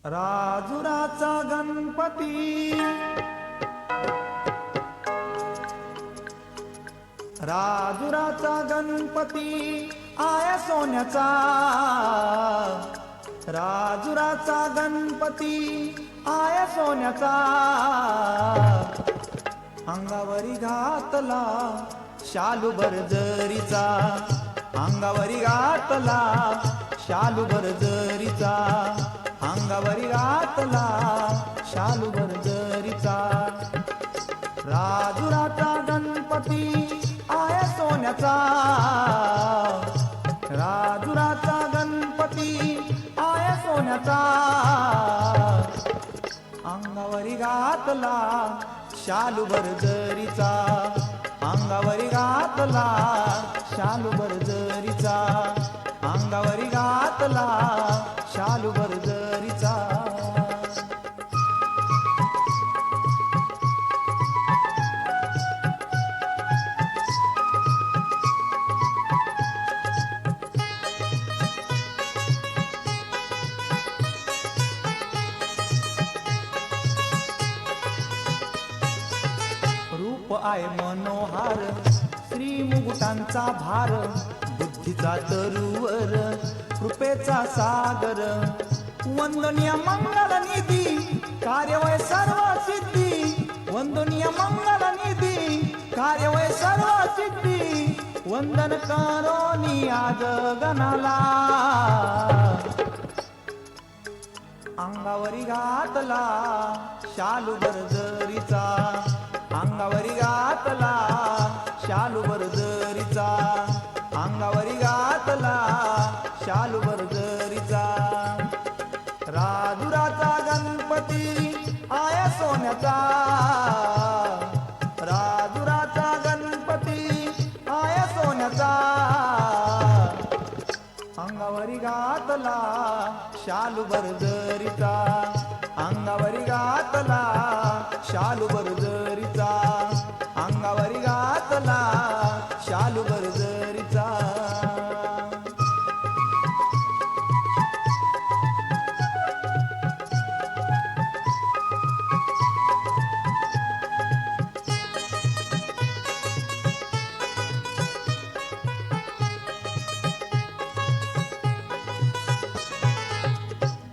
राजुराचा गणपती, राजुराचा गणपती आया सोन्याचा, राजुराचा गणपती आया सोन्याचा, अंगावरी घातला शालू बरजरीचा, अंगावरी घातला शालू बरजरीचा, अंगावरी घातला शालू बरजरीचा, राजुराचा गणपती आया सोन्याचा, राजुराचा गणपती आया सोन्याचा, अंगावरी घातला शालू बरजरीचा, अंगावरी घातला शालू बरजरीचा, अंगावरी घातला शालू बरजरीचा. रूप आहे मनोहार, श्री मुकुटांचा भार, बुद्धीचा तरुवर, कृपेचा सागर, वंदनीय मंगल निधी, कार्यवय सर्व सिद्धी, वंदनीय मंगल निधी, कार्यवय सर्व सिद्धी, वंदन करोनी आज गणाला, अंगावरी घातला शालू बरजरीचा, अंगावरी घातला शालू बरजरीचा, अंगावरी घातला शालू बरजरीचा, राजुराचा गणपती आया सोन्याचा, राजुराचा गणपती आया सोन्याचा, अंगावरी घातला शालू बरजरीचा, अंगावरी घातला शालू बरजरीचा, अंगावरी घातला शालू बरजरीचा.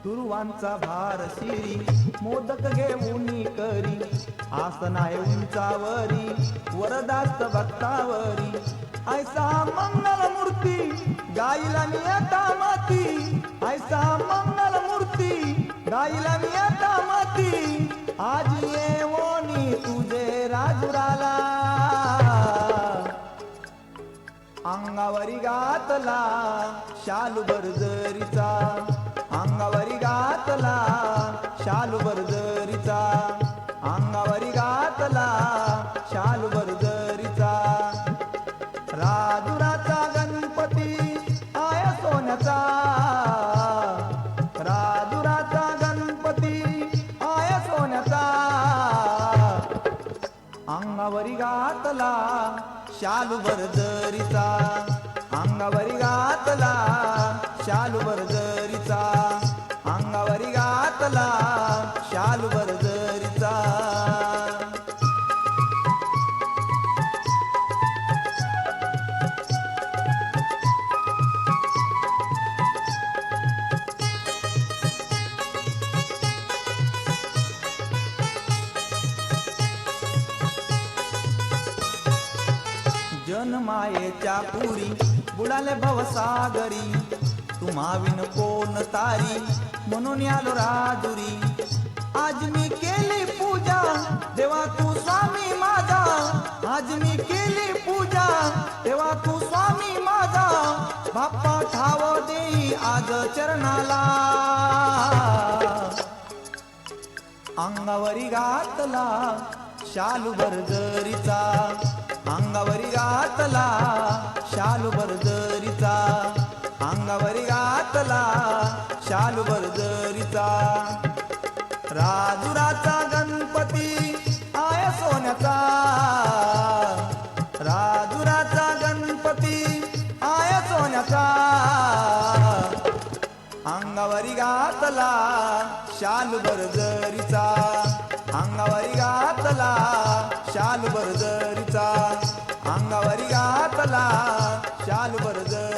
दुर्वांचा भार शिरी, मोदक घेऊन करी, आसनाय उंचावरी, वरदास्त भक्तावरी, ऐसा मंगल मूर्ती गाईला नियता माती, ऐसा मंगल मूर्ती गाईला नियता माती, आज येवोनी तुझे राजुराला, अंगावरी घातला शालू बरजरीचा, अंगावरी घातला शालू बरजरीचा, अंगावरी घातला शालू बरजरीचा, राजुराचा गणपती आया सोन्याचा, राजुराचा गणपती आया सोन्याचा, अंगावरी घातला शालू बरजरीचा, अंगावरी घातला शालू बरजरीचा, अंगावरी घातला शालू बरजरीचा. जनमायेच्या पुरी बुडाले भवसागरी, तुम्हा विन कोण तारी, म्हणून आलो राजुरी, आज मी केली पूजा देवा तू स्वामी माझा, आज मी केली पूजा देवा तू स्वामी माझा, बाप्पा ठाव देई आज चरणाला, अंगावरी घातला शालू बरजरीचा, अंगावरी घातला शालू बरजरीचा, अंगावरी घातला शालू बरजरीचा, राजुराचा गणपती आया सोन्याचा, राजुराचा गणपती आया सोन्याचा, अंगावरी घातला शाल बरजरीचा अंगावरी घातला शाल बरजरीचा अंगावरी घातला शाल बरजरीचा